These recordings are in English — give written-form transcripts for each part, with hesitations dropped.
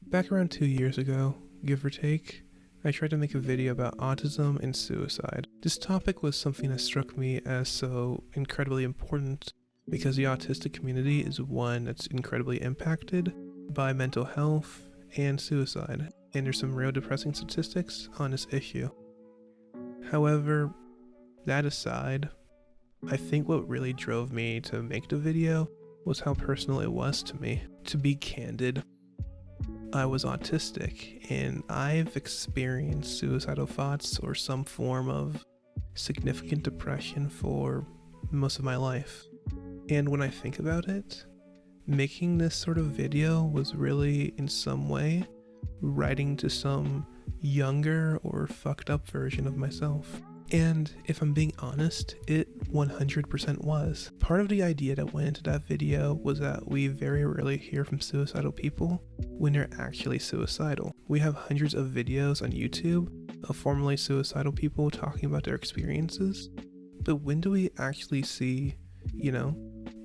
Back around 2 years ago, give or take, I tried to make a video about autism and suicide. This topic was something that struck me as so incredibly important because the autistic community is one that's incredibly impacted by mental health and suicide, and there's some real depressing statistics on this issue. However, that aside, I think what really drove me to make the video was how personal it was to me. To be candid, I was autistic and I've experienced suicidal thoughts or some form of significant depression for most of my life. And when I think about it, making this sort of video was really in some way writing to some younger or fucked up version of myself. And if I'm being honest, it 100% was. Part of the idea that went into that video was that we very rarely hear from suicidal people when they're actually suicidal. We have hundreds of videos on YouTube of formerly suicidal people talking about their experiences, but when do we actually see,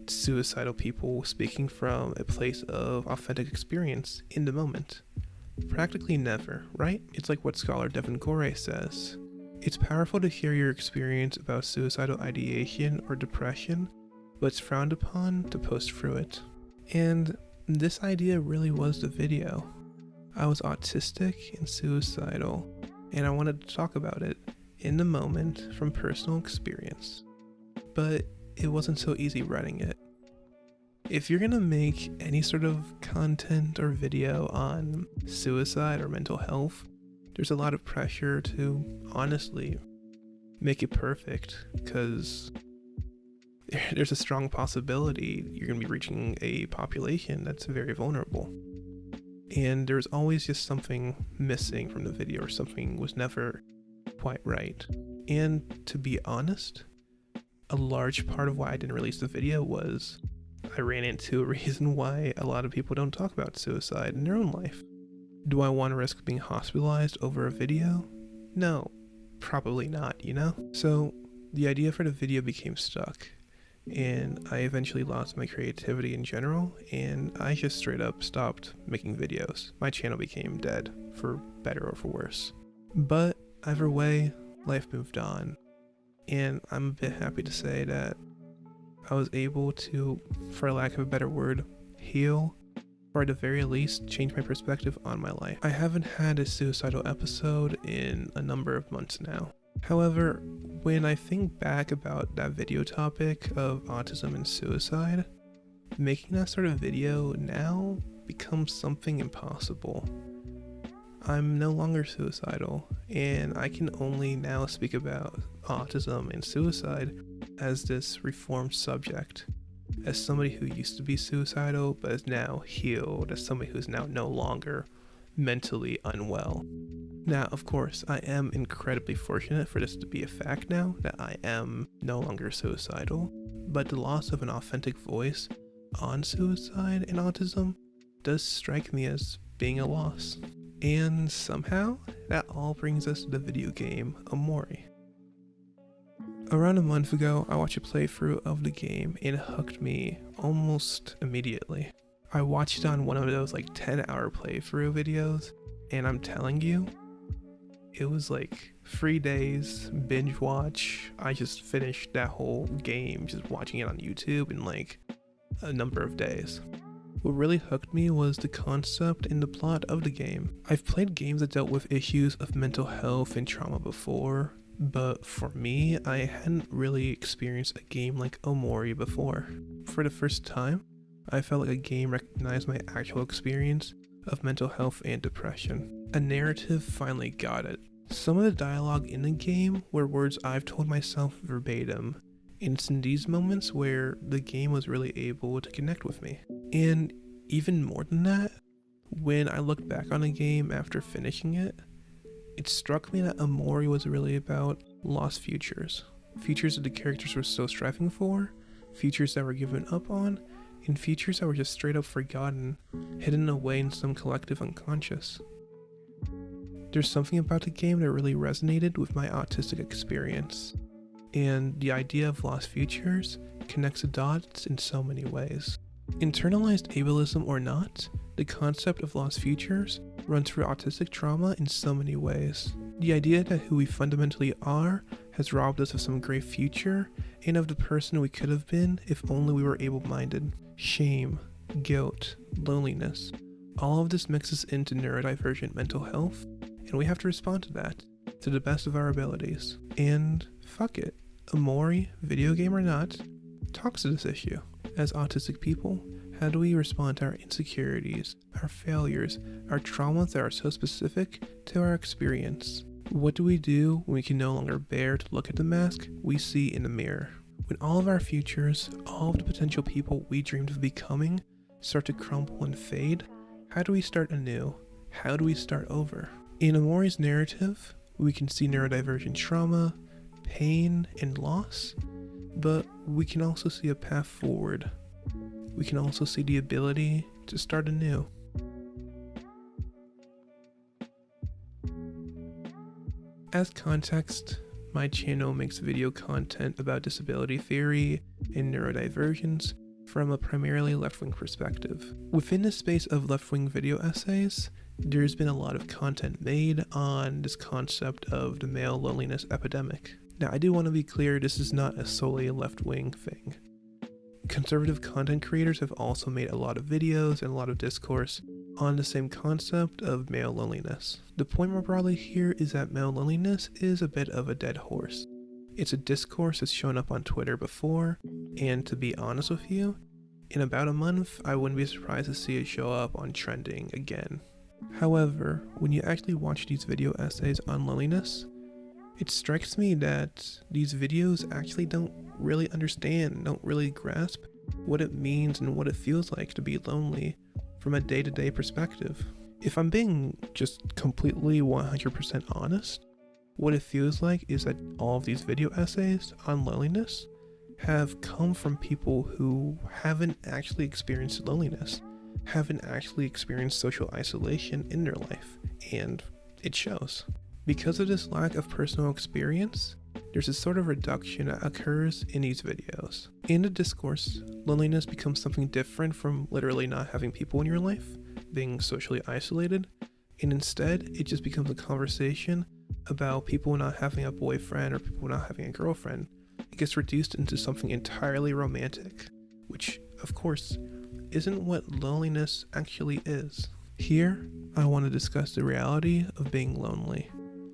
suicidal people speaking from a place of authentic experience in the moment? Practically never, right? It's like what scholar Devin Gorey says. It's powerful to hear your experience about suicidal ideation or depression, but it's frowned upon to post through it. And this idea really was the video. I was autistic and suicidal, and I wanted to talk about it in the moment from personal experience. But it wasn't so easy writing it. If you're gonna make any sort of content or video on suicide or mental health, there's a lot of pressure to honestly make it perfect, because there's a strong possibility you're going to be reaching a population that's very vulnerable. And there's always just something missing from the video, or something was never quite right. And to be honest, a large part of why I didn't release the video was I ran into a reason why a lot of people don't talk about suicide in their own life. Do I want to risk being hospitalized over a video? No, probably not, So the idea for the video became stuck, and I eventually lost my creativity in general, and I just straight up stopped making videos. My channel became dead, for better or for worse. But either way, life moved on, and I'm a bit happy to say that I was able to, for lack of a better word, heal, or at the very least, change my perspective on my life. I haven't had a suicidal episode in a number of months now. However, when I think back about that video topic of autism and suicide, making that sort of video now becomes something impossible. I'm no longer suicidal, and I can only now speak about autism and suicide as this reformed subject. As somebody who used to be suicidal but is now healed, as somebody who's now no longer mentally unwell. Now, of course, I am incredibly fortunate for this to be a fact now, that I am no longer suicidal, but the loss of an authentic voice on suicide and autism does strike me as being a loss. And somehow, that all brings us to the video game Omori. Around a month ago, I watched a playthrough of the game and it hooked me almost immediately. I watched it on one of those 10-hour playthrough videos, and I'm telling you, it was 3 days, binge watch. I just finished that whole game just watching it on YouTube in a number of days. What really hooked me was the concept and the plot of the game. I've played games that dealt with issues of mental health and trauma before, but for me, I hadn't really experienced a game like Omori before. For the first time, I felt like a game recognized my actual experience of mental health and depression. A narrative finally got it. Some of the dialogue in the game were words I've told myself verbatim, and it's in these moments where the game was really able to connect with me. And even more than that, when I looked back on the game after finishing it, it struck me that Omori was really about lost futures. Futures that the characters were so striving for, futures that were given up on, and futures that were just straight up forgotten, hidden away in some collective unconscious. There's something about the game that really resonated with my autistic experience, and the idea of lost futures connects the dots in so many ways. Internalized ableism or not, the concept of lost futures runs through autistic trauma in so many ways. The idea that who we fundamentally are has robbed us of some great future and of the person we could have been if only we were able-minded. Shame, guilt, loneliness, all of this mixes into neurodivergent mental health, and we have to respond to that to the best of our abilities. And fuck it, Amori, video game or not, talks to this issue. As autistic people, how do we respond to our insecurities, our failures, our traumas that are so specific to our experience? What do we do when we can no longer bear to look at the mask we see in the mirror? When all of our futures, all of the potential people we dreamed of becoming, start to crumble and fade, how do we start anew? How do we start over? In Amori's narrative, we can see neurodivergent trauma, pain, and loss, but we can also see a path forward. We can also see the ability to start anew. As context, my channel makes video content about disability theory and neurodivergence from a primarily left-wing perspective. Within the space of left-wing video essays, there's been a lot of content made on this concept of the male loneliness epidemic. Now, I do want to be clear, this is not a solely left-wing thing. Conservative content creators have also made a lot of videos and a lot of discourse on the same concept of male loneliness. The point more broadly here is that male loneliness is a bit of a dead horse. It's a discourse that's shown up on Twitter before, and to be honest with you, in about a month, I wouldn't be surprised to see it show up on trending again. However, when you actually watch these video essays on loneliness, it strikes me that these videos actually don't really understand, don't really grasp what it means and what it feels like to be lonely from a day-to-day perspective. If I'm being just completely 100% honest, what it feels like is that all of these video essays on loneliness have come from people who haven't actually experienced loneliness, haven't actually experienced social isolation in their life, and it shows. Because of this lack of personal experience, there's a sort of reduction that occurs in these videos. In the discourse, loneliness becomes something different from literally not having people in your life, being socially isolated, and instead it just becomes a conversation about people not having a boyfriend or people not having a girlfriend. It gets reduced into something entirely romantic, which, of course, isn't what loneliness actually is. Here, I want to discuss the reality of being lonely.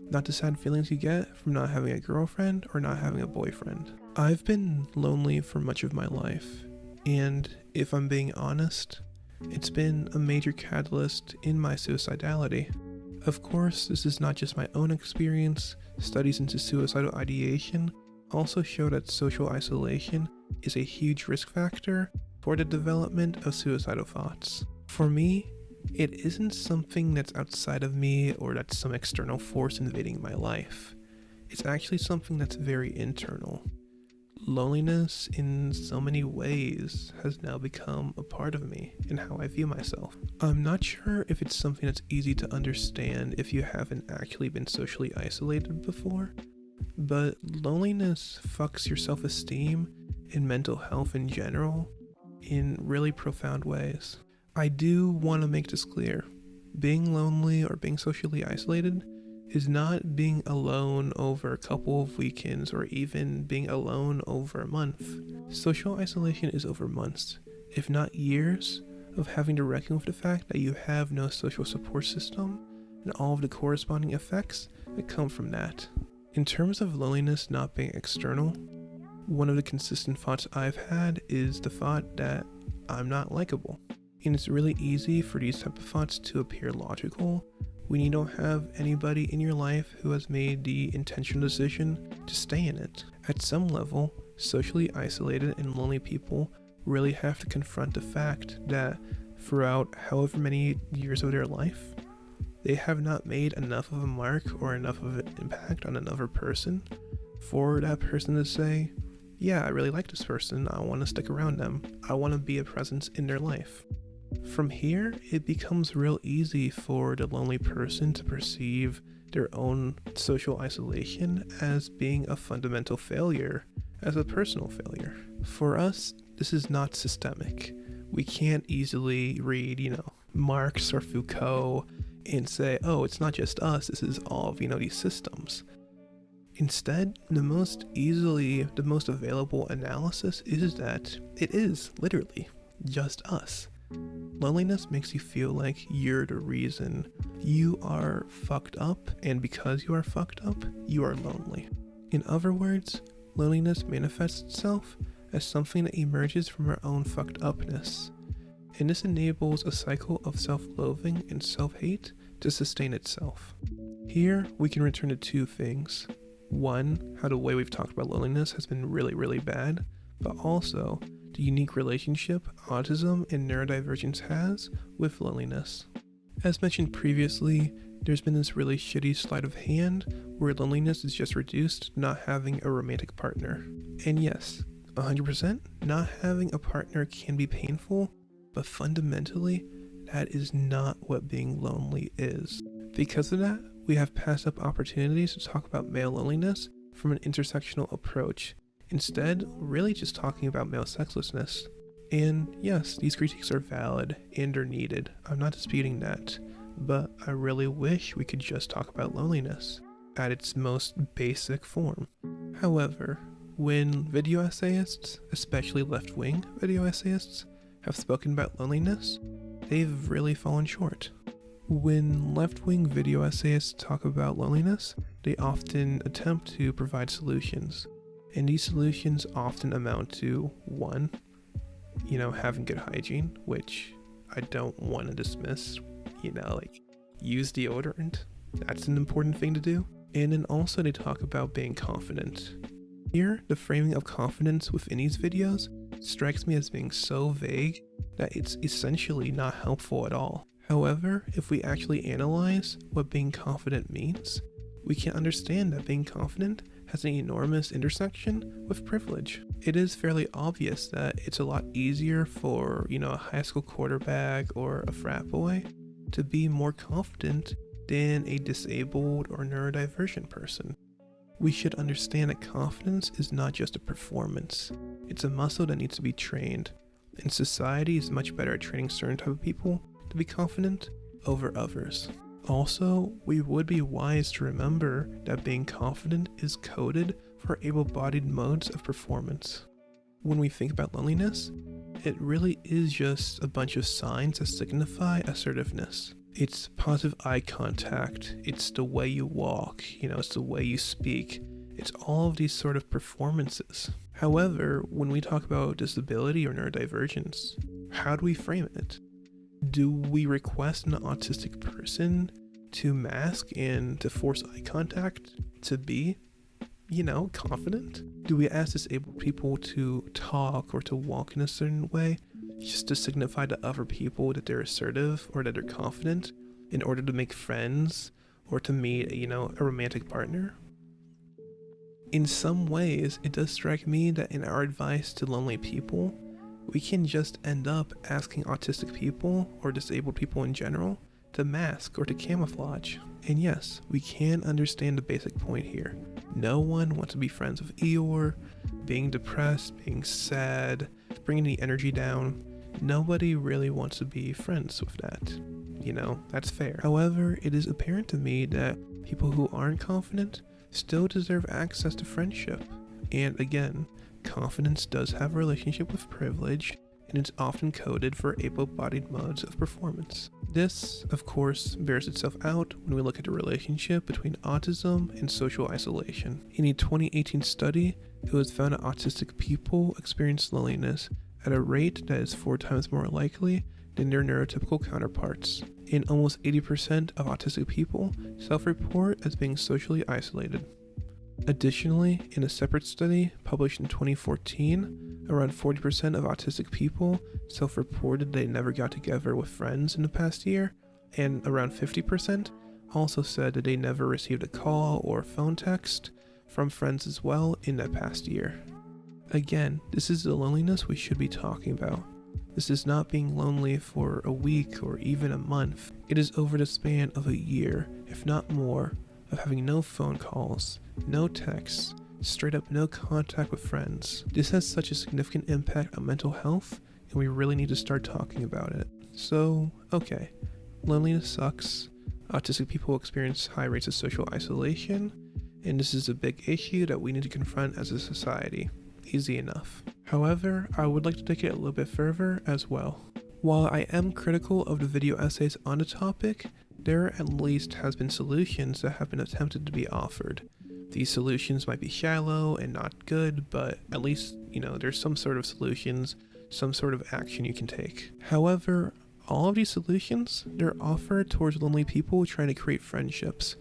Not the sad feelings you get from not having a girlfriend or not having a boyfriend. I've been lonely for much of my life, and if I'm being honest, it's been a major catalyst in my suicidality. Of course, this is not just my own experience. Studies into suicidal ideation also show that social isolation is a huge risk factor for the development of suicidal thoughts. For me, it isn't something that's outside of me or that's some external force invading my life. It's actually something that's very internal. Loneliness in so many ways has now become a part of me and how I view myself. I'm not sure if it's something that's easy to understand if you haven't actually been socially isolated before, but loneliness fucks your self-esteem and mental health in general in really profound ways. I do want to make this clear. Being lonely or being socially isolated is not being alone over a couple of weekends or even being alone over a month. Social isolation is over months, if not years, of having to reckon with the fact that you have no social support system and all of the corresponding effects that come from that. In terms of loneliness not being external, one of the consistent thoughts I've had is the thought that I'm not likable. And it's really easy for these type of thoughts to appear logical when you don't have anybody in your life who has made the intentional decision to stay in it. At some level, socially isolated and lonely people really have to confront the fact that throughout however many years of their life, they have not made enough of a mark or enough of an impact on another person for that person to say, yeah, I really like this person, I want to stick around them, I want to be a presence in their life. From here, it becomes real easy for the lonely person to perceive their own social isolation as being a fundamental failure, as a personal failure. For us, this is not systemic. We can't easily read, Marx or Foucault and say, oh, it's not just us, this is all of, these systems. Instead, the most available analysis is that it is literally just us. Loneliness makes you feel like you're the reason you are fucked up, and because you are fucked up, you are lonely. In other words, loneliness manifests itself as something that emerges from our own fucked upness, and this enables a cycle of self-loathing and self-hate to sustain itself. Here, we can return to two things. One, how the way we've talked about loneliness has been really, really bad, but also the unique relationship autism and neurodivergence has with loneliness. As mentioned previously, there's been this really shitty sleight of hand where loneliness is just reduced to not having a romantic partner. And yes, 100%, not having a partner can be painful, but fundamentally, that is not what being lonely is. Because of that, we have passed up opportunities to talk about male loneliness from an intersectional approach, instead really just talking about male sexlessness. And yes, these critiques are valid and are needed, I'm not disputing that, but I really wish we could just talk about loneliness at its most basic form. However, when video essayists, especially left-wing video essayists, have spoken about loneliness, they've really fallen short. When left-wing video essayists talk about loneliness, they often attempt to provide solutions. And these solutions often amount to, one, having good hygiene, which I don't want to dismiss, use deodorant. That's an important thing to do. And then also they talk about being confident. Here, the framing of confidence within these videos strikes me as being so vague that it's essentially not helpful at all. However, if we actually analyze what being confident means, we can understand that being confident has an enormous intersection with privilege. It is fairly obvious that it's a lot easier for, a high school quarterback or a frat boy to be more confident than a disabled or neurodivergent person. We should understand that confidence is not just a performance. It's a muscle that needs to be trained, and society is much better at training certain type of people to be confident over others. Also, we would be wise to remember that being confident is coded for able-bodied modes of performance. When we think about loneliness, it really is just a bunch of signs that signify assertiveness. It's positive eye contact, it's the way you walk, it's the way you speak, it's all of these sort of performances. However, when we talk about disability or neurodivergence, how do we frame it? Do we request an autistic person to mask and to force eye contact to be, confident? Do we ask disabled people to talk or to walk in a certain way just to signify to other people that they're assertive or that they're confident in order to make friends or to meet, a romantic partner? In some ways, it does strike me that in our advice to lonely people, we can just end up asking autistic people or disabled people in general to mask or to camouflage. And yes, we can understand the basic point here. No one wants to be friends with Eeyore, being depressed, being sad, bringing the energy down. Nobody really wants to be friends with that. That's fair. However, it is apparent to me that people who aren't confident still deserve access to friendship. And again, confidence does have a relationship with privilege, and it's often coded for able-bodied modes of performance. This, of course, bears itself out when we look at the relationship between autism and social isolation. In a 2018 study, it was found that autistic people experience loneliness at a rate that is 4 times more likely than their neurotypical counterparts. And almost 80% of autistic people self-report as being socially isolated. Additionally, in a separate study published in 2014, around 40% of autistic people self-reported they never got together with friends in the past year, and around 50% also said that they never received a call or phone text from friends as well in that past year. Again, this is the loneliness we should be talking about. This is not being lonely for a week or even a month. It is over the span of a year, if not more, of having no phone calls, no texts, straight up no contact with friends. This has such a significant impact on mental health and we really need to start talking about it. So, okay, loneliness sucks. Autistic people experience high rates of social isolation, and this is a big issue that we need to confront as a society. Easy enough. However, I would like to take it a little bit further as well. While I am critical of the video essays on the topic, there at least has been solutions that have been attempted to be offered. These solutions might be shallow and not good, but at least, there's some sort of solutions, some sort of action you can take. However, all of these solutions, they're offered towards lonely people trying to create friendships.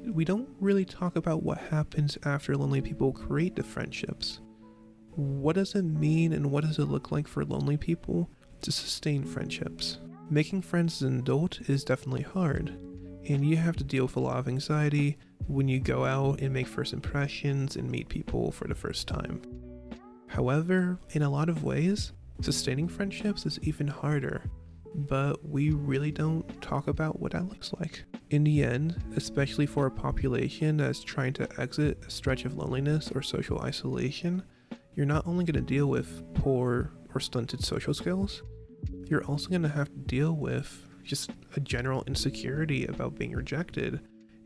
We don't really talk about what happens after lonely people create the friendships. What does it mean and what does it look like for lonely people to sustain friendships? Making friends as an adult is definitely hard, and you have to deal with a lot of anxiety when you go out and make first impressions and meet people for the first time. However, in a lot of ways, sustaining friendships is even harder, but we really don't talk about what that looks like. In the end, especially for a population that's trying to exit a stretch of loneliness or social isolation, you're not only going to deal with poor or stunted social skills, you're also going to have to deal with just a general insecurity about being rejected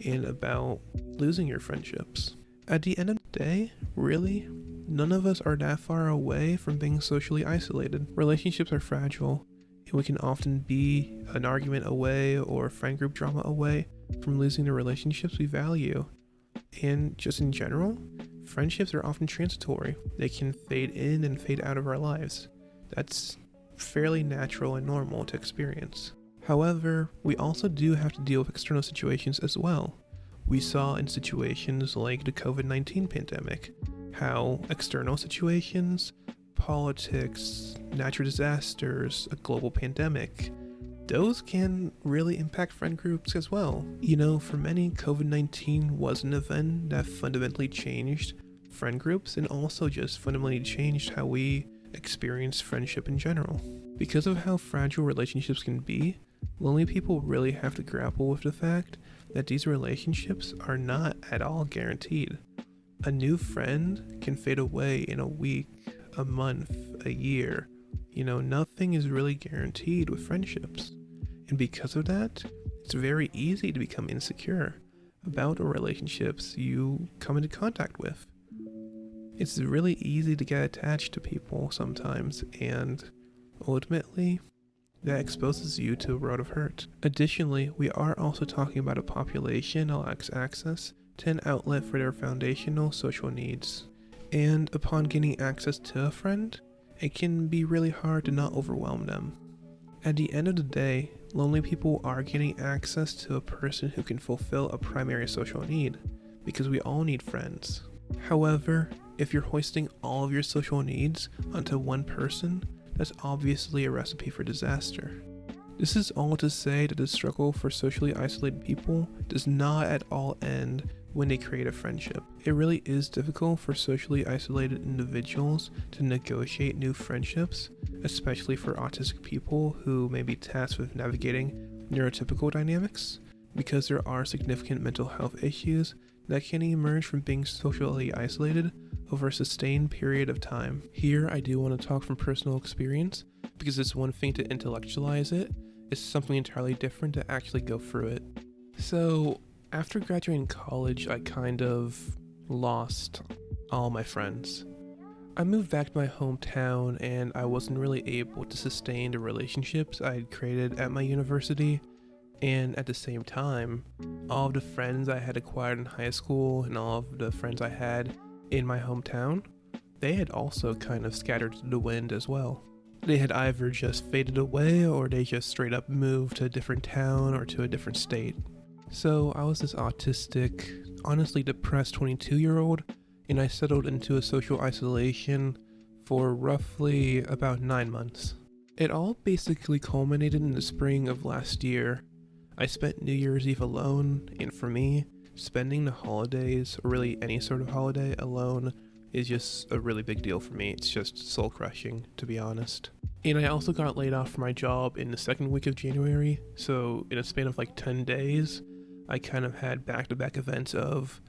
and about losing your friendships. At the end of the day, really, none of us are that far away from being socially isolated. Relationships are fragile, and we can often be an argument away or friend group drama away from losing the relationships we value. And just in general, friendships are often transitory. They can fade in and fade out of our lives. That's fairly natural and normal to experience. However, we also do have to deal with external situations as well. We saw in situations like the COVID-19 pandemic, how external situations, politics, natural disasters, a global pandemic, those can really impact friend groups as well. For many, COVID-19 was an event that fundamentally changed friend groups and also just fundamentally changed how we experience friendship in general. Because of how fragile relationships can be, lonely people really have to grapple with the fact that these relationships are not at all guaranteed. A new friend can fade away in a week, a month, a year. Nothing is really guaranteed with friendships. And because of that, it's very easy to become insecure about the relationships you come into contact with. It's really easy to get attached to people sometimes, and ultimately, that exposes you to a road of hurt. Additionally, we are also talking about a population that lacks access to an outlet for their foundational social needs. And upon gaining access to a friend, it can be really hard to not overwhelm them. At the end of the day, lonely people are getting access to a person who can fulfill a primary social need, because we all need friends. However, if you're hoisting all of your social needs onto one person, that's obviously a recipe for disaster. This is all to say that the struggle for socially isolated people does not at all end when they create a friendship. It really is difficult for socially isolated individuals to negotiate new friendships, especially for autistic people who may be tasked with navigating neurotypical dynamics, because there are significant mental health issues that can emerge from being socially isolated over a sustained period of time. Here, I do want to talk from personal experience, because it's one thing to intellectualize it, it's something entirely different to actually go through it. So, after graduating college, I kind of lost all my friends. I moved back to my hometown, and I wasn't really able to sustain the relationships I had created at my university. And at the same time, all of the friends I had acquired in high school and all of the friends I had in my hometown, they had also kind of scattered to the wind as well. They had either just faded away or they just straight up moved to a different town or to a different state. So I was this autistic, honestly depressed 22-year-old, and I settled into a social isolation for roughly about 9 months. It all basically culminated in the spring of last year. I spent New Year's Eve alone, and for me, spending the holidays, or really any sort of holiday, alone is just a really big deal for me. It's just soul-crushing, to be honest. And I also got laid off from my job in the second week of January, so in a span of like 10 days, I kind of had back-to-back events of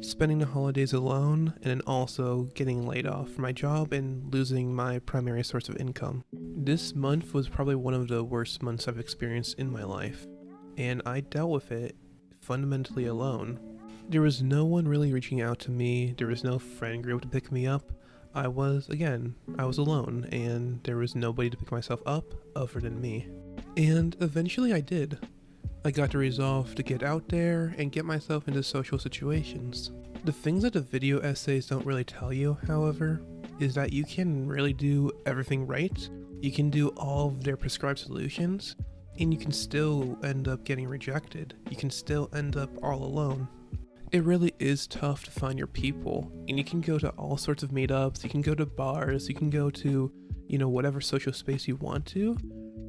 spending the holidays alone, and then also getting laid off from my job and losing my primary source of income. This month was probably one of the worst months I've experienced in my life, and I dealt with it fundamentally alone. There was no one really reaching out to me, there was no friend group to pick me up. I was alone, and there was nobody to pick myself up other than me. And eventually I did. I got the resolve to get out there and get myself into social situations. The things that the video essays don't really tell you, however, is that you can really do everything right. You can do all of their prescribed solutions, and you can still end up getting rejected. You can still end up all alone. It really is tough to find your people, and you can go to all sorts of meetups, you can go to bars, you can go to, whatever social space you want to,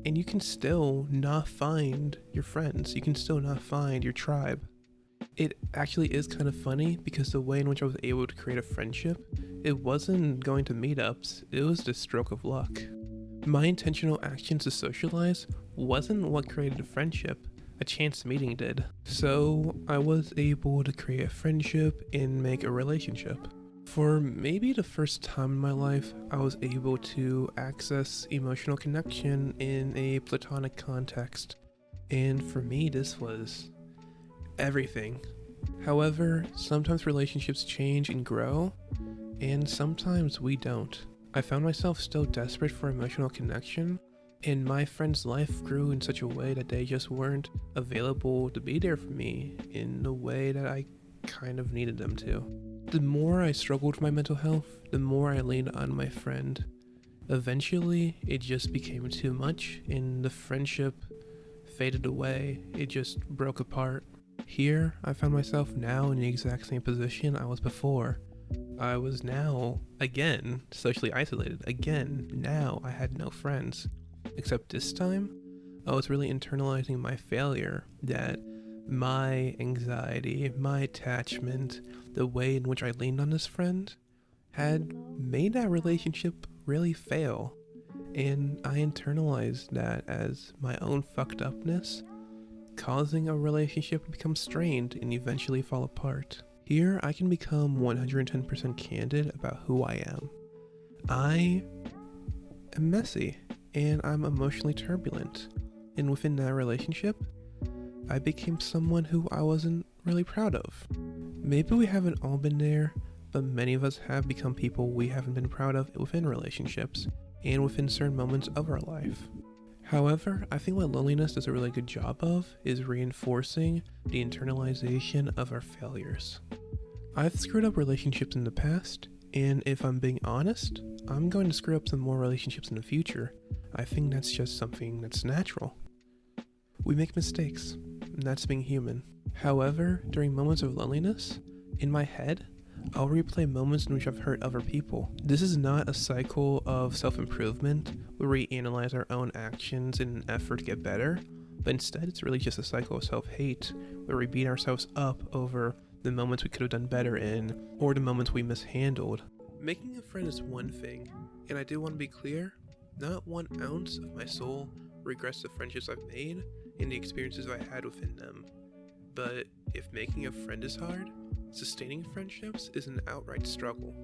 and you can still not find your friends. You can still not find your tribe. It actually is kind of funny because the way in which I was able to create a friendship, it wasn't going to meetups, it was the stroke of luck. My intentional actions to socialize wasn't what created a friendship. A chance meeting did. So I was able to create a friendship and make a relationship. For maybe the first time in my life, I was able to access emotional connection in a platonic context. And for me, this was everything. However, sometimes relationships change and grow, and sometimes we don't. I found myself still desperate for emotional connection, and my friend's life grew in such a way that they just weren't available to be there for me in the way that I kind of needed them to. The more I struggled with my mental health, the more I leaned on my friend. Eventually, it just became too much, and the friendship faded away. It just broke apart. Here, I found myself now in the exact same position I was before. I was now, again, socially isolated. Again, now I had no friends. Except this time, I was really internalizing my failure, that my anxiety, my attachment, the way in which I leaned on this friend, had made that relationship really fail. And I internalized that as my own fucked upness, causing a relationship to become strained and eventually fall apart. Here, I can become 110% candid about who I am. I am messy. And I'm emotionally turbulent. And within that relationship, I became someone who I wasn't really proud of. Maybe we haven't all been there, but many of us have become people we haven't been proud of within relationships and within certain moments of our life. However, I think what loneliness does a really good job of is reinforcing the internalization of our failures. I've screwed up relationships in the past, and if I'm being honest, I'm going to screw up some more relationships in the future. I think that's just something that's natural. We make mistakes, and that's being human. However, during moments of loneliness, in my head, I'll replay moments in which I've hurt other people. This is not a cycle of self-improvement where we analyze our own actions in an effort to get better, but instead it's really just a cycle of self-hate where we beat ourselves up over the moments we could have done better in, or the moments we mishandled. Making a friend is one thing, and I do want to be clear, not 1 ounce of my soul regrets the friendships I've made and the experiences I had within them. But if making a friend is hard, sustaining friendships is an outright struggle.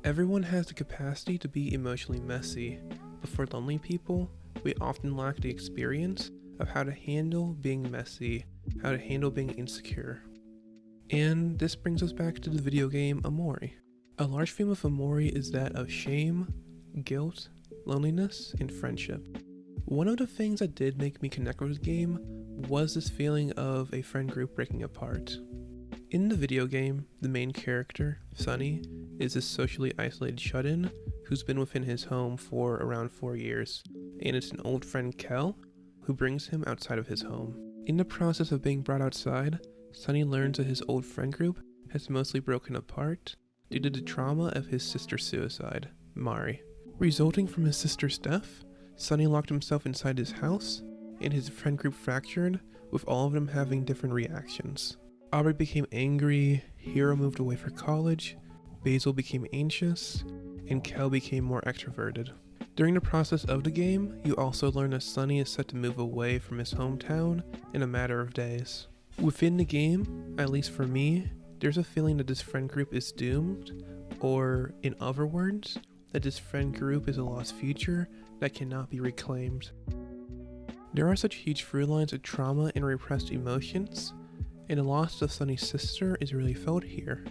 Everyone has the capacity to be emotionally messy, but for lonely people, we often lack the experience of how to handle being messy, how to handle being insecure. And this brings us back to the video game Omori. A large theme of Omori is that of shame, guilt, loneliness, and friendship. One of the things that did make me connect with this game was this feeling of a friend group breaking apart. In the video game, the main character, Sunny, is a socially isolated shut-in who's been within his home for around 4 years, and it's an old friend, Kel, who brings him outside of his home. In the process of being brought outside, Sunny learns that his old friend group has mostly broken apart due to the trauma of his sister's suicide, Mari. Resulting from his sister's death, Sunny locked himself inside his house, and his friend group fractured, with all of them having different reactions. Aubrey became angry, Hiro moved away for college, Basil became anxious, and Kel became more extroverted. During the process of the game, you also learn that Sunny is set to move away from his hometown in a matter of days. Within the game, at least for me, there's a feeling that this friend group is doomed, or in other words, that this friend group is a lost future that cannot be reclaimed. There are such huge through lines of trauma and repressed emotions, and the loss of Sunny's sister is really felt here.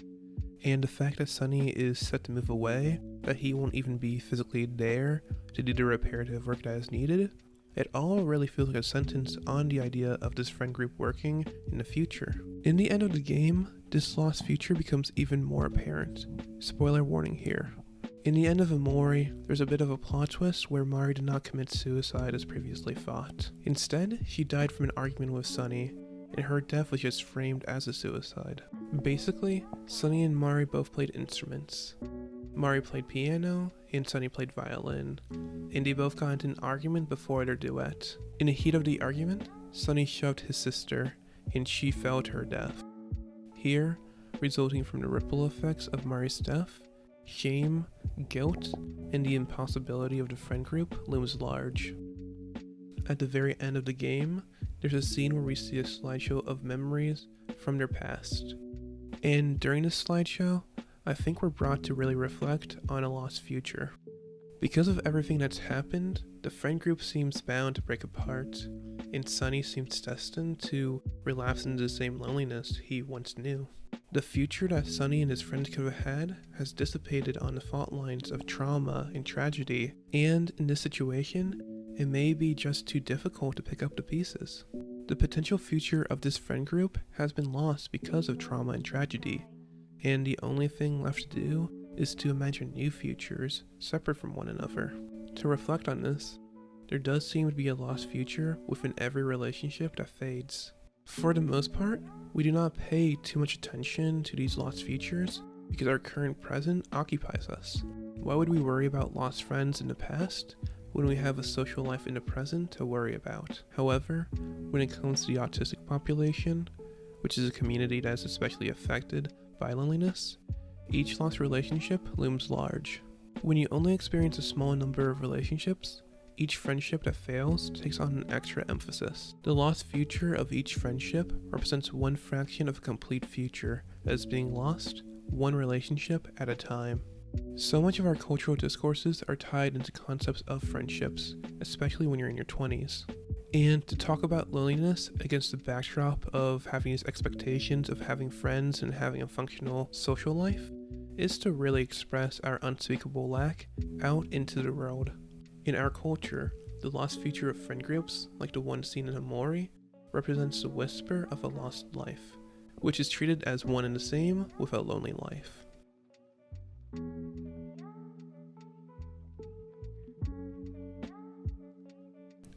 And the fact that Sunny is set to move away, that he won't even be physically there to do the reparative work that is needed, it all really feels like a sentence on the idea of this friend group working in the future. In the end of the game, this lost future becomes even more apparent. Spoiler warning here. In the end of Omori, there's a bit of a plot twist where Mari did not commit suicide as previously thought. Instead, she died from an argument with Sunny, and her death was just framed as a suicide. Basically, Sunny and Mari both played instruments. Mari played piano, and Sunny played violin, and they both got into an argument before their duet. In the heat of the argument, Sunny shoved his sister, and she fell to her death. Here, resulting from the ripple effects of Mari's death, shame, guilt, and the impossibility of the friend group looms large. At the very end of the game, there's a scene where we see a slideshow of memories from their past. And during this slideshow, I think we're brought to really reflect on a lost future. Because of everything that's happened, the friend group seems bound to break apart, and Sunny seems destined to relapse into the same loneliness he once knew. The future that Sunny and his friends could have had has dissipated on the fault lines of trauma and tragedy, and in this situation, it may be just too difficult to pick up the pieces. The potential future of this friend group has been lost because of trauma and tragedy, and the only thing left to do is to imagine new futures separate from one another. To reflect on this, there does seem to be a lost future within every relationship that fades. For the most part, we do not pay too much attention to these lost futures because our current present occupies us. Why would we worry about lost friends in the past when we have a social life in the present to worry about? However, when it comes to the autistic population, which is a community that is especially affected by loneliness, each lost relationship looms large. When you only experience a small number of relationships, each friendship that fails takes on an extra emphasis. The lost future of each friendship represents one fraction of a complete future that is being lost, one relationship at a time. So much of our cultural discourses are tied into concepts of friendships, especially when you're in your 20s. And to talk about loneliness against the backdrop of having these expectations of having friends and having a functional social life is to really express our unspeakable lack out into the world. In our culture, the lost future of friend groups, like the one seen in Omori, represents the whisper of a lost life, which is treated as one and the same with a lonely life.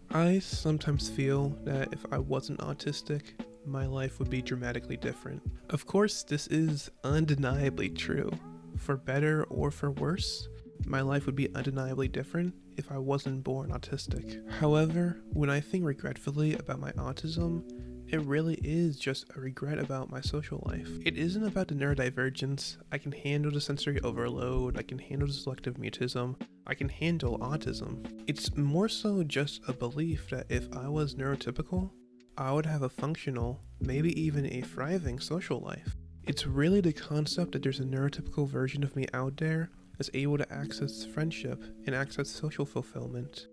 I sometimes feel that if I wasn't autistic, my life would be dramatically different. Of course, this is undeniably true. For better or for worse, my life would be undeniably different if I wasn't born autistic. However, when I think regretfully about my autism, it really is just a regret about my social life. It isn't about the neurodivergence. I can handle the sensory overload, I can handle the selective mutism, I can handle autism. It's more so just a belief that if I was neurotypical, I would have a functional, maybe even a thriving social life. It's really the concept that there's a neurotypical version of me out there that's able to access friendship and access social fulfillment,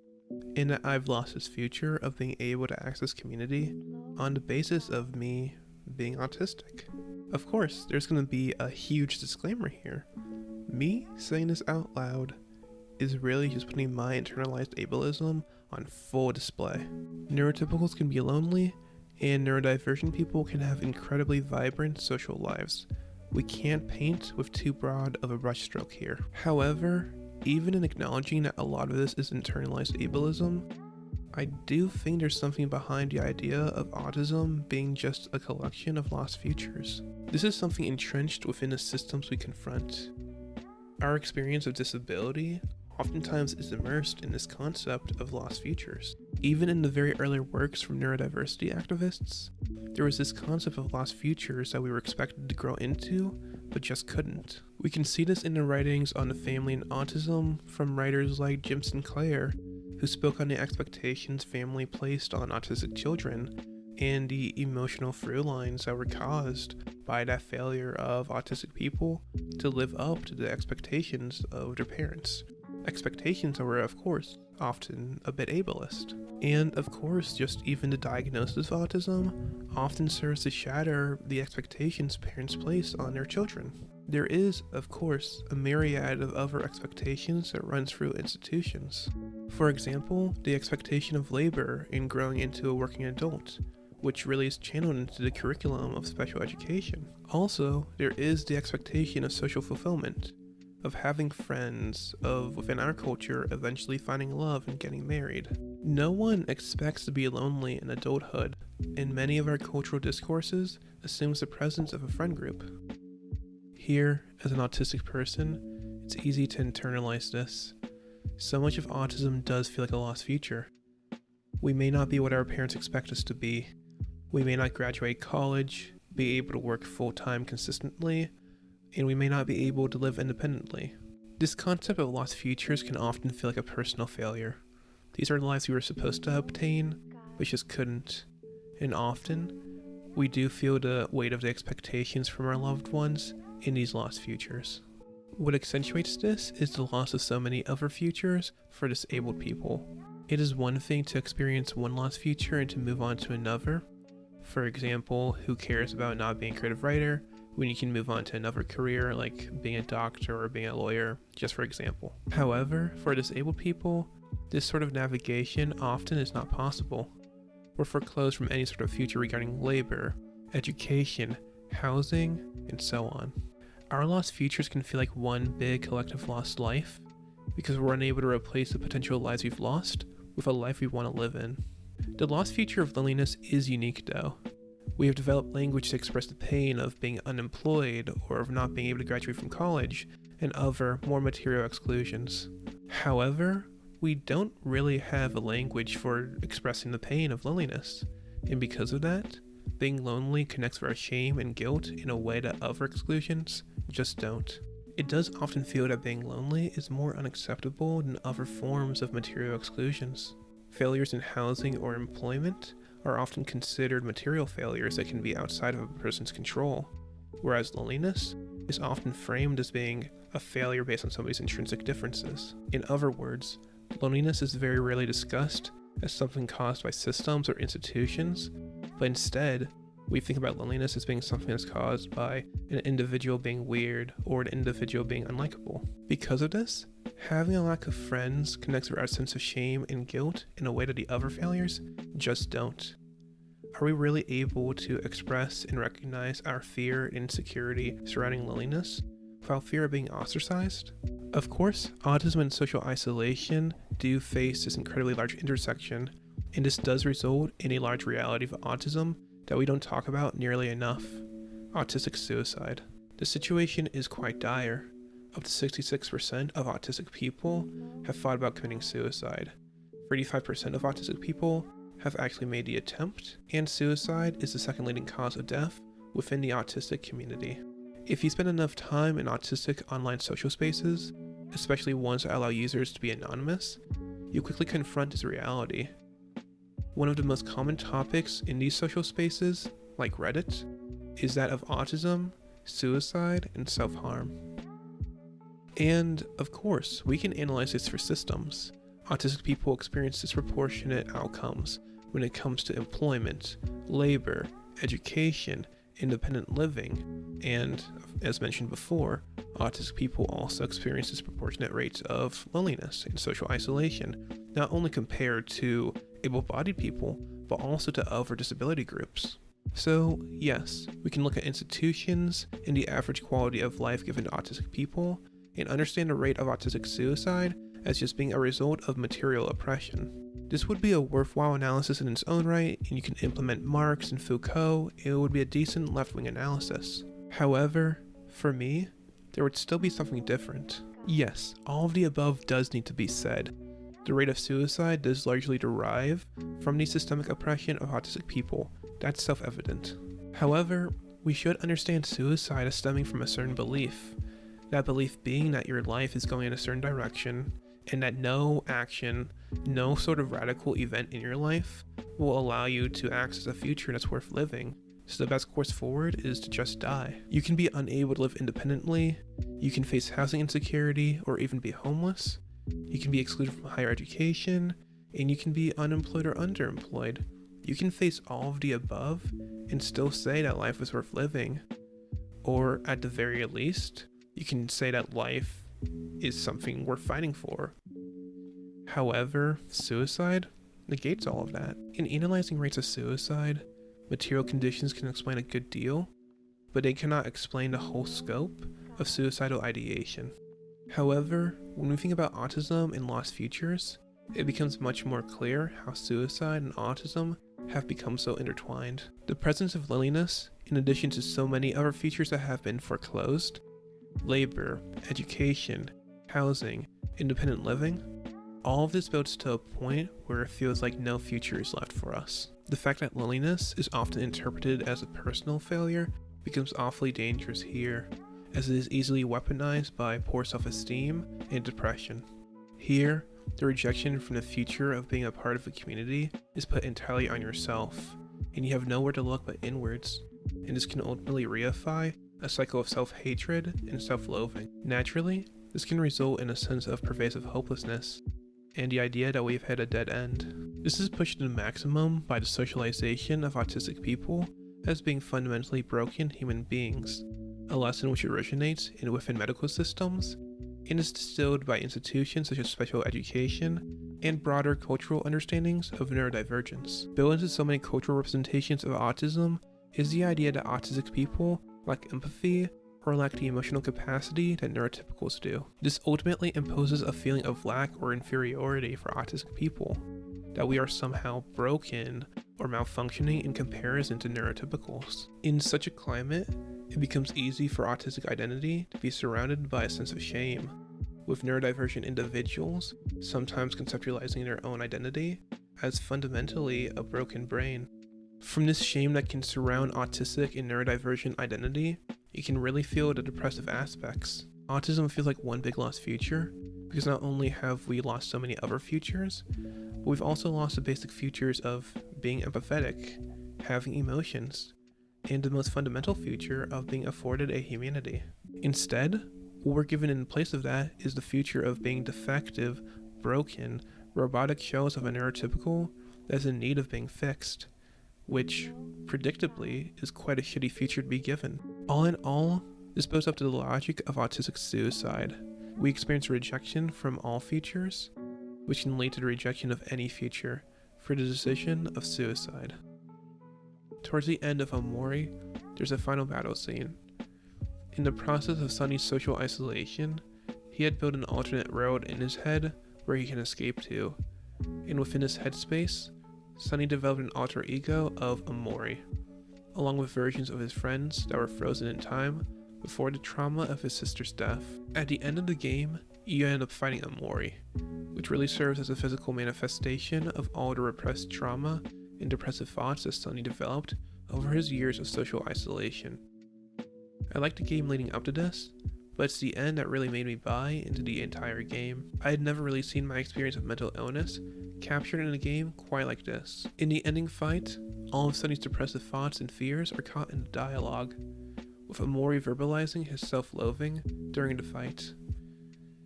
and that I've lost this future of being able to access community on the basis of me being autistic. Of course, there's going to be a huge disclaimer here. Me saying this out loud is really just putting my internalized ableism on full display. Neurotypicals can be lonely, and neurodivergent people can have incredibly vibrant social lives. We can't paint with too broad of a brushstroke here. However, even in acknowledging that a lot of this is internalized ableism, I do think there's something behind the idea of autism being just a collection of lost futures. This is something entrenched within the systems we confront. Our experience of disability oftentimes is immersed in this concept of lost futures. Even in the very early works from neurodiversity activists, there was this concept of lost futures that we were expected to grow into, but just couldn't. We can see this in the writings on the family and autism from writers like Jim Sinclair, who spoke on the expectations family placed on autistic children and the emotional through lines that were caused by that failure of autistic people to live up to the expectations of their parents. Expectations are, of course, often a bit ableist. And of course, just even the diagnosis of autism often serves to shatter the expectations parents place on their children. There is, of course, a myriad of other expectations that runs through institutions. For example, the expectation of labor in growing into a working adult, which really is channeled into the curriculum of special education. Also, there is the expectation of social fulfillment, of having friends, of within our culture eventually finding love and getting married. No one expects to be lonely in adulthood, and many of our cultural discourses assumes the presence of a friend group. Here, as an autistic person, it's easy to internalize this. So much of autism does feel like a lost future. We may not be what our parents expect us to be. We may not graduate college, be able to work full-time consistently, and we may not be able to live independently. This concept of lost futures can often feel like a personal failure. These are lives we were supposed to obtain, but just couldn't. And often, we do feel the weight of the expectations from our loved ones in these lost futures. What accentuates this is the loss of so many other futures for disabled people. It is one thing to experience one lost future and to move on to another. For example, who cares about not being a creative writer when you can move on to another career like being a doctor or being a lawyer, just for example. However, for disabled people, this sort of navigation often is not possible. We're foreclosed from any sort of future regarding labor, education, housing, and so on. Our lost futures can feel like one big collective lost life because we're unable to replace the potential lives we've lost with a life we want to live in. The lost future of loneliness is unique though. We have developed language to express the pain of being unemployed or of not being able to graduate from college and other more material exclusions. However, we don't really have a language for expressing the pain of loneliness, and because of that, being lonely connects with our shame and guilt in a way that other exclusions just don't. It does often feel that being lonely is more unacceptable than other forms of material exclusions. Failures in housing or employment are often considered material failures that can be outside of a person's control, whereas loneliness is often framed as being a failure based on somebody's intrinsic differences. In other words, loneliness is very rarely discussed as something caused by systems or institutions, but instead, we think about loneliness as being something that's caused by an individual being weird or an individual being unlikable. Because of this, having a lack of friends connects with our sense of shame and guilt in a way that the other failures just don't. Are we really able to express and recognize our fear and insecurity surrounding loneliness without fear of being ostracized? Of course, autism and social isolation do face this incredibly large intersection, and this does result in a large reality of autism that we don't talk about nearly enough: autistic suicide. The situation is quite dire. Up to 66% of autistic people have thought about committing suicide. 35% of autistic people have actually made the attempt, and suicide is the second leading cause of death within the autistic community. If you spend enough time in autistic online social spaces, especially ones that allow users to be anonymous, you quickly confront this reality. One of the most common topics in these social spaces, like Reddit, is that of autism, suicide, and self-harm. And, of course, we can analyze this for systems. Autistic people experience disproportionate outcomes when it comes to employment, labor, education, independent living, and, as mentioned before, autistic people also experience disproportionate rates of loneliness and social isolation, not only compared to able-bodied people, but also to other disability groups. So, yes, we can look at institutions and the average quality of life given to autistic people, and understand the rate of autistic suicide as just being a result of material oppression. This would be a worthwhile analysis in its own right, and you can implement Marx and Foucault, and it would be a decent left-wing analysis. However, for me, there would still be something different. Yes, all of the above does need to be said. The rate of suicide does largely derive from the systemic oppression of autistic people. That's self-evident. However, we should understand suicide as stemming from a certain belief. That belief being that your life is going in a certain direction, and that no action, no sort of radical event in your life will allow you to access a future that's worth living. So the best course forward is to just die. You can be unable to live independently, you can face housing insecurity, or even be homeless, You can be excluded from higher education, and you can be unemployed or underemployed. You can face all of the above and still say that life is worth living. Or at the very least, you can say that life is something worth fighting for. However, suicide negates all of that. In analyzing rates of suicide, material conditions can explain a good deal, but they cannot explain the whole scope of suicidal ideation. However, when we think about autism and lost futures, it becomes much more clear how suicide and autism have become so intertwined. The presence of loneliness, in addition to so many other features that have been foreclosed, labor, education, housing, independent living, all of this builds to a point where it feels like no future is left for us. The fact that loneliness is often interpreted as a personal failure becomes awfully dangerous here, as it is easily weaponized by poor self-esteem and depression. Here, the rejection from the future of being a part of a community is put entirely on yourself, and you have nowhere to look but inwards, and this can ultimately reify a cycle of self-hatred and self-loathing. Naturally, this can result in a sense of pervasive hopelessness, and the idea that we've hit a dead end. This is pushed to the maximum by the socialization of autistic people as being fundamentally broken human beings, a lesson which originates in within medical systems and is distilled by institutions such as special education and broader cultural understandings of neurodivergence. Built into so many cultural representations of autism is the idea that autistic people lack empathy or lack the emotional capacity that neurotypicals do. This ultimately imposes a feeling of lack or inferiority for autistic people, that we are somehow broken or malfunctioning in comparison to neurotypicals. In such a climate, it becomes easy for autistic identity to be surrounded by a sense of shame, with neurodivergent individuals sometimes conceptualizing their own identity as fundamentally a broken brain. From this shame that can surround autistic and neurodivergent identity, you can really feel the depressive aspects. Autism feels like one big lost future, because not only have we lost so many other futures, but we've also lost the basic futures of being empathetic, having emotions, and the most fundamental future of being afforded a humanity. Instead, what we're given in place of that is the future of being defective, broken, robotic shells of a neurotypical that is in need of being fixed, which, predictably, is quite a shitty future to be given. All in all, this builds up to the logic of autistic suicide. We experience rejection from all futures, which can lead to the rejection of any future for the decision of suicide. Towards the end of Omori, there's a final battle scene. In the process of Sunny's social isolation, he had built an alternate world in his head where he can escape to, and within his headspace, Sunny developed an alter ego of Omori, along with versions of his friends that were frozen in time before the trauma of his sister's death. At the end of the game, you end up fighting Omori, which really serves as a physical manifestation of all the repressed trauma and depressive thoughts that Sunny developed over his years of social isolation. I liked the game leading up to this, but it's the end that really made me buy into the entire game. I had never really seen my experience of mental illness captured in a game quite like this. In the ending fight, all of Sunny's depressive thoughts and fears are caught in the dialogue, with Omori verbalizing his self-loathing during the fight.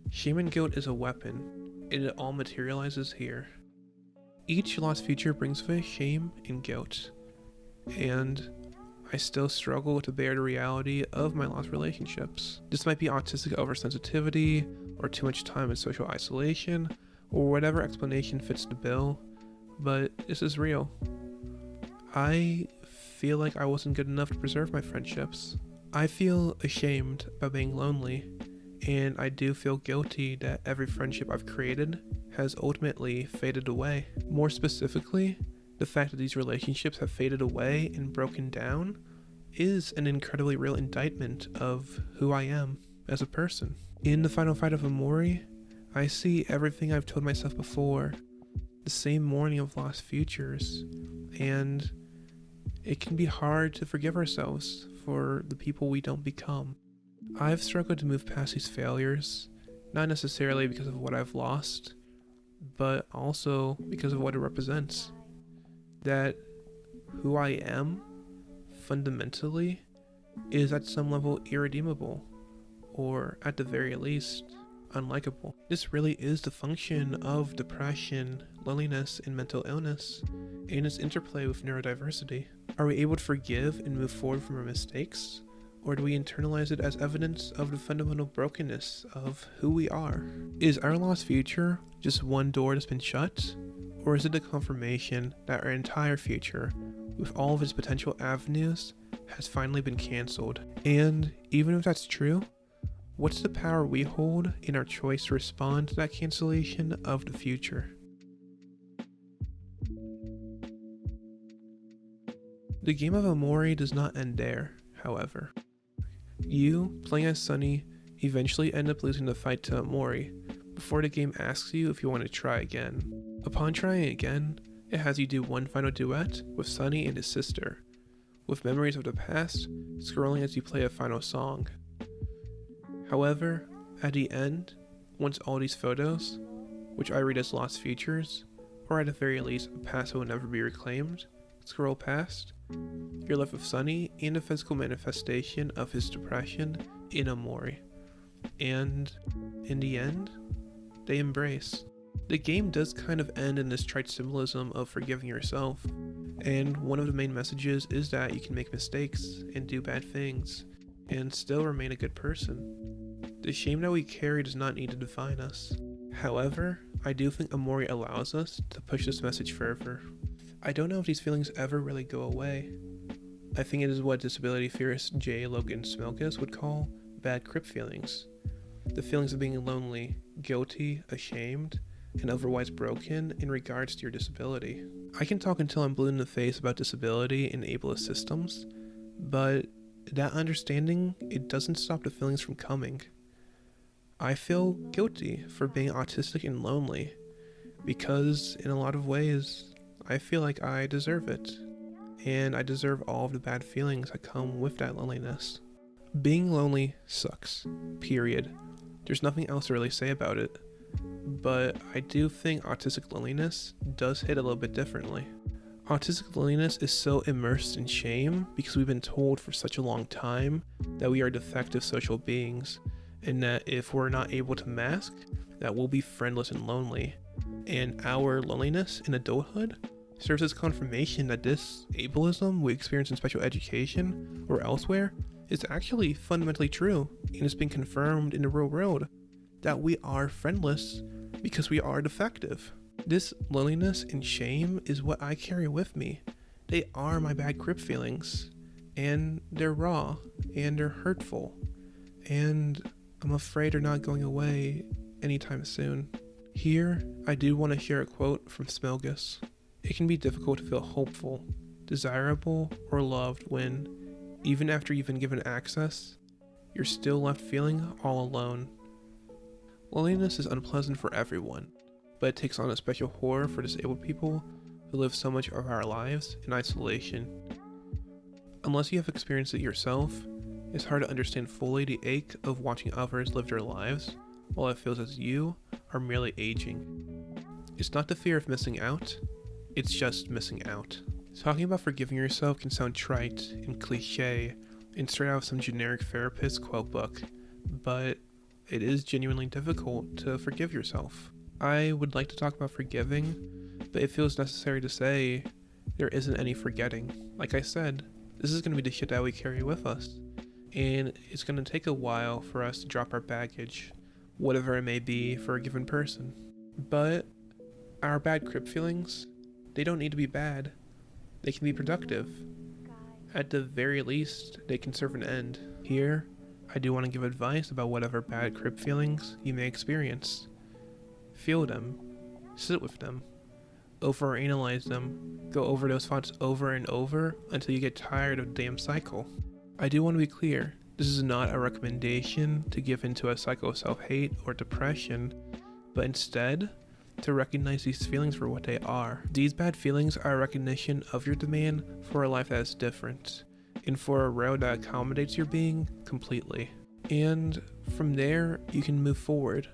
Shame and guilt is a weapon, and it all materializes here. Each lost future brings with it shame and guilt, and I still struggle to bear the reality of my lost relationships. This might be autistic oversensitivity, or too much time in social isolation, or whatever explanation fits the bill, but this is real. I feel like I wasn't good enough to preserve my friendships. I feel ashamed about being lonely, and I do feel guilty that every friendship I've created has ultimately faded away. More specifically, the fact that these relationships have faded away and broken down is an incredibly real indictment of who I am as a person. In the final fight of Omori, I see everything I've told myself before, the same mourning of lost futures, and it can be hard to forgive ourselves for the people we don't become. I've struggled to move past these failures, not necessarily because of what I've lost, but also because of what it represents. That who I am, fundamentally, is at some level irredeemable, or at the very least, unlikable. This really is the function of depression, loneliness, and mental illness, and its interplay with neurodiversity. Are we able to forgive and move forward from our mistakes? Or do we internalize it as evidence of the fundamental brokenness of who we are? Is our lost future just one door that's been shut? Or is it the confirmation that our entire future, with all of its potential avenues, has finally been cancelled? And even if that's true, what's the power we hold in our choice to respond to that cancellation of the future? The game of Omori does not end there, however. You, playing as Sunny, eventually end up losing the fight to Omori before the game asks you if you want to try again. Upon trying again, it has you do one final duet with Sunny and his sister, with memories of the past scrolling as you play a final song. However, at the end, once all these photos, which I read as lost futures, or at the very least a past that will never be reclaimed, scroll past, you're left with Sunny and a physical manifestation of his depression in Omori. And in the end, they embrace. The game does kind of end in this trite symbolism of forgiving yourself, and one of the main messages is that you can make mistakes and do bad things, and still remain a good person. The shame that we carry does not need to define us. However, I do think Omori allows us to push this message further. I don't know if these feelings ever really go away. I think it is what disability theorist J. Logan Smilkus would call bad crip feelings. The feelings of being lonely, guilty, ashamed, and otherwise broken in regards to your disability. I can talk until I'm blue in the face about disability and ableist systems, but that understanding, it doesn't stop the feelings from coming. I feel guilty for being autistic and lonely, because in a lot of ways, I feel like I deserve it, and I deserve all of the bad feelings that come with that loneliness. Being lonely sucks, period. There's nothing else to really say about it, but I do think autistic loneliness does hit a little bit differently. Autistic loneliness is so immersed in shame because we've been told for such a long time that we are defective social beings, and that if we're not able to mask, that we'll be friendless and lonely. And our loneliness in adulthood serves as confirmation that this ableism we experience in special education or elsewhere is actually fundamentally true, and it's been confirmed in the real world that we are friendless because we are defective. This loneliness and shame is what I carry with me. They are my bad crip feelings, and they're raw, and they're hurtful, and I'm afraid they're not going away anytime soon. Here, I do want to share a quote from Smilgus. It can be difficult to feel hopeful, desirable, or loved when, even after you've been given access, you're still left feeling all alone. Loneliness is unpleasant for everyone, but it takes on a special horror for disabled people who live so much of our lives in isolation. Unless you have experienced it yourself, it's hard to understand fully the ache of watching others live their lives while it feels as you are merely aging. It's not the fear of missing out, it's just missing out. Talking about forgiving yourself can sound trite and cliche and straight out of some generic therapist's quote book, but it is genuinely difficult to forgive yourself. I would like to talk about forgiving, but it feels necessary to say there isn't any forgetting. Like I said, this is going to be the shit that we carry with us, and it's going to take a while for us to drop our baggage, whatever it may be for a given person. But our bad crip feelings, they don't need to be bad. They can be productive. At the very least, they can serve an end. Here, I do want to give advice about whatever bad crip feelings you may experience. Feel them, sit with them, overanalyze them, go over those thoughts over and over until you get tired of the damn cycle. I do want to be clear, this is not a recommendation to give into a cycle of self-hate or depression, but instead, to recognize these feelings for what they are. These bad feelings are a recognition of your demand for a life that is different, and for a road that accommodates your being completely. And from there, you can move forward.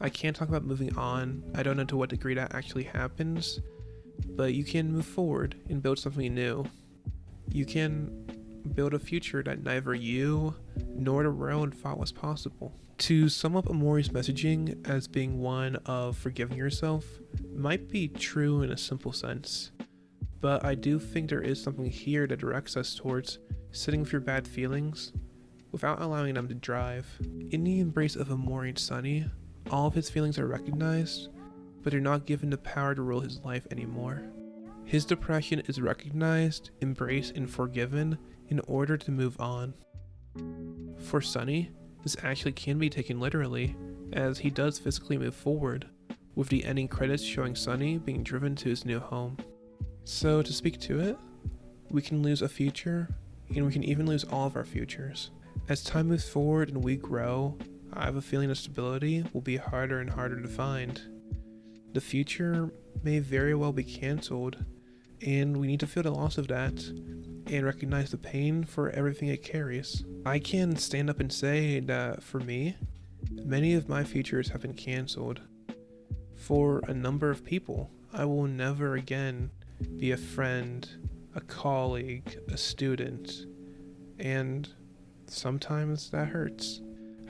I can't talk about moving on, I don't know to what degree that actually happens, but you can move forward and build something new. You can build a future that neither you nor the world thought was possible. To sum up Amori's messaging as being one of forgiving yourself might be true in a simple sense, but I do think there is something here that directs us towards sitting with your bad feelings without allowing them to drive. In the embrace of Amori and Sunny, all of his feelings are recognized, but they're not given the power to rule his life anymore. His depression is recognized, embraced, and forgiven in order to move on. For Sunny, this actually can be taken literally, as he does physically move forward, with the ending credits showing Sunny being driven to his new home. So to speak to it, we can lose a future, and we can even lose all of our futures. As time moves forward and we grow, I have a feeling that stability will be harder and harder to find. The future may very well be cancelled, and we need to feel the loss of that and recognize the pain for everything it carries. I can stand up and say that for me, many of my futures have been cancelled. For a number of people, I will never again be a friend, a colleague, a student, and sometimes that hurts.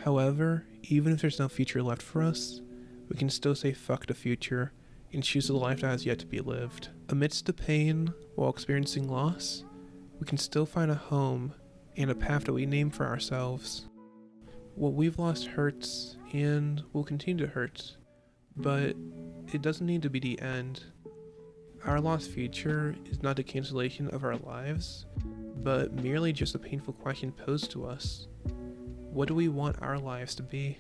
However, even if there's no future left for us, we can still say fuck the future and choose a life that has yet to be lived. Amidst the pain, while experiencing loss, we can still find a home and a path that we name for ourselves. What we've lost hurts and will continue to hurt, but it doesn't need to be the end. Our lost future is not the cancellation of our lives, but merely just a painful question posed to us. What do we want our lives to be?